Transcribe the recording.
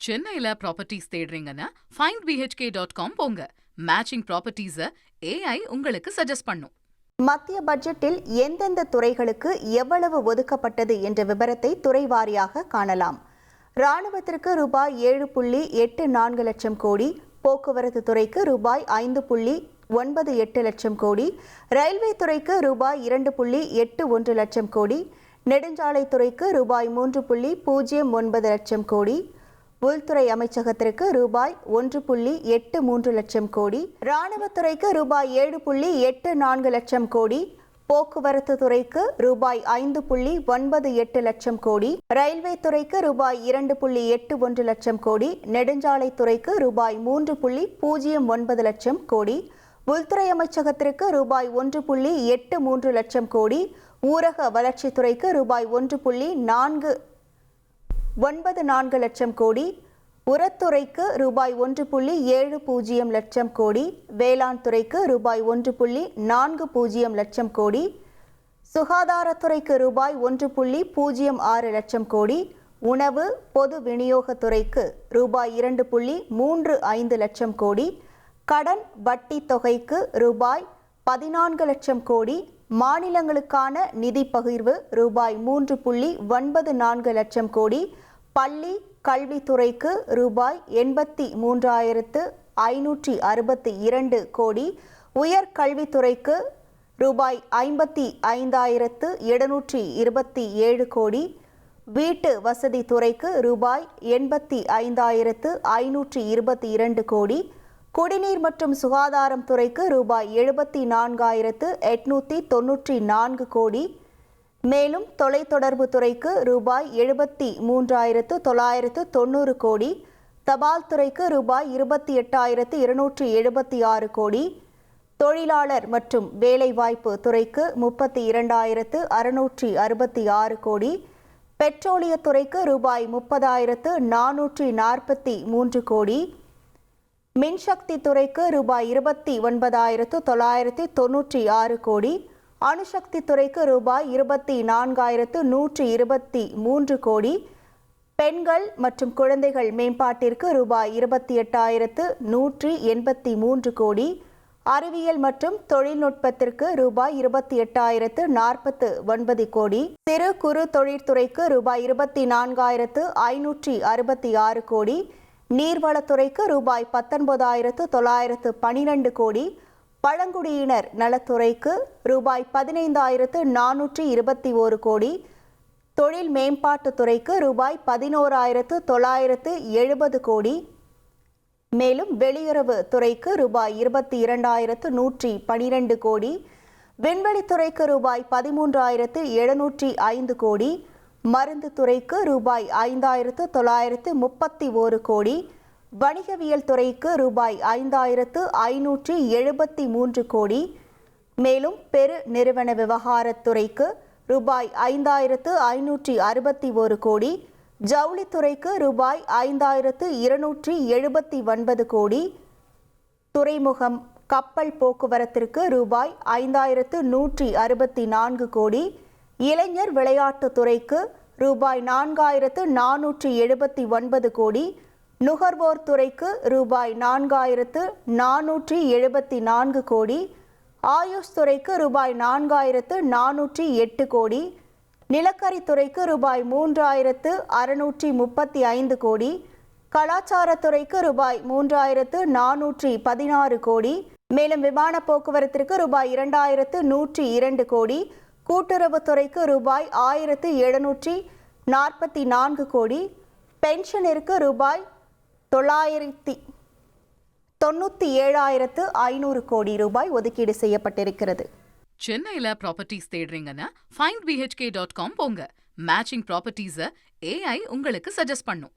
சென்னையில properties தேடுறீங்கன்னா findbhk.com போங்க. Matching ப்ராப்பர்ட்டிஸை AI உங்களுக்கு சஜஸ்ட் பண்ணும். மத்திய பட்ஜெட்டில் எந்தெந்த துறைகளுக்கு எவ்வளவு ஒதுக்கப்பட்டது என்ற விபரத்தை துறை வாரியாக காணலாம். ராணுவத்திற்கு ரூபாய் 7.84 லட்சம் கோடி, போக்குவரத்து துறைக்கு ரூபாய் 5.98 லட்சம் கோடி, ரயில்வே துறைக்கு ரூபாய் 2.81 லட்சம் கோடி, நெடுஞ்சாலைத்துறைக்கு ரூபாய் 3.09 லட்சம் கோடி, உள்துறை அமைச்சகத்திற்கு ரூபாய் 1.83 லட்சம் கோடி, ராணுவத்துறைக்கு ரூபாய் 7.84 லட்சம் கோடி, போக்குவரத்து துறைக்கு ரூபாய் 5.98 லட்சம் கோடி, ரயில்வே துறைக்கு ரூபாய் 2.81 லட்சம் கோடி, நெடுஞ்சாலைத்துறைக்கு ரூபாய் 3.09 லட்சம் கோடி, உள்துறை அமைச்சகத்திற்கு ரூபாய் 1.83 லட்சம் கோடி, ஊரக வளர்ச்சித்துறைக்கு ரூபாய் 1.94 லட்சம் கோடி, உரத்துறைக்கு ரூபாய் 1.70 லட்சம் கோடி, வேளாண் துறைக்கு ரூபாய் 1.40 லட்சம் கோடி, சுகாதாரத்துறைக்கு ரூபாய் 1.06 லட்சம் கோடி, உணவு பொது விநியோகத்துறைக்கு ரூபாய் 2.35 லட்சம் கோடி, கடன் வட்டி தொகைக்கு ரூபாய் 14 லட்சம் கோடி, மாநிலங்களுக்கான நிதி பகிர்வு ரூபாய் 3.94 லட்சம் கோடி, பள்ளி கல்வித்துறைக்கு ரூபாய் 83,562 கோடி, உயர்கல்வித்துறைக்கு ரூபாய் 55,727 கோடி, வீட்டு வசதி துறைக்கு ரூபாய் 85,522 கோடி, குடிநீர் மற்றும் சுகாதாரம் துறைக்கு ரூபாய் 74,894 கோடி, மேலும் தொலைத்தொடர்பு துறைக்கு ரூபாய் 73,990 கோடி, தபால் துறைக்கு ரூபாய் 28,276 கோடி, தொழிலாளர் மற்றும் வேலைவாய்ப்பு துறைக்கு 32,666 கோடி, பெட்ரோலியத்துறைக்கு ரூபாய் 30,443 கோடி, மின்சக்தி துறைக்கு ரூபாய் 29,996 கோடி, அணுசக்தி துறைக்கு ரூபாய் 24,123 கோடி, பெண்கள் மற்றும் குழந்தைகள் மேம்பாட்டிற்கு ரூபாய் 28,183 கோடி, அறிவியல் மற்றும் தொழில்நுட்பத்திற்கு ரூபாய் 28,049 கோடி, சிறு குறு தொழிற்துறைக்கு ரூபாய் 24,566 கோடி, நீர்வளத்துறைக்கு ரூபாய் 19,912 கோடி, பழங்குடியினர் நலத்துறைக்கு ரூபாய் 15,421 கோடி, தொழில் மேம்பாட்டுத்துறைக்கு ரூபாய் 11,970 கோடி, மேலும் வெளியுறவு துறைக்கு ரூபாய் 22,112 கோடி, விண்வெளித்துறைக்கு ரூபாய் 13,705 கோடி, மருந்து துறைக்கு ரூபாய் 5,931 கோடி, வணிகவியல் துறைக்கு ரூபாய் 5,573 கோடி, மேலும் பெரு நிறுவன விவகாரத்துறைக்கு ரூபாய் 5,561 கோடி, ஜவுளித்துறைக்கு ரூபாய் 5,279 கோடி, துறைமுகம் கப்பல் போக்குவரத்திற்கு ரூபாய் 5,164 கோடி, இளைஞர் விளையாட்டுத் துறைக்கு ரூபாய் 4,479 கோடி, நுகர்வோர் துறைக்கு ரூபாய் 4,474 கோடி, ஆயுஷ் துறைக்கு ரூபாய் 4,408 கோடி, நிலக்கரித்துறைக்கு ரூபாய் 3,635 கோடி, கலாச்சாரத்துறைக்கு ரூபாய் 3,416 கோடி, மேலும் விமான போக்குவரத்திற்கு ரூபாய் 2,102 கோடி, கூட்டுறவுத்துறைக்கு ரூபாய் 1,744 கோடி, பென்ஷனிற்கு ரூபாய் 97,500 கோடி ரூபாய் ஒதுக்கீடு செய்யப்பட்டிருக்கிறது. சென்னையில ப்ராப்பர்ட்டிஸ் தேடுறீங்கன்னா findbhk.com போங்க. மேட்சிங் ப்ராப்பர்ட்டிஸை AI உங்களுக்கு சஜஸ்ட் பண்ணும்.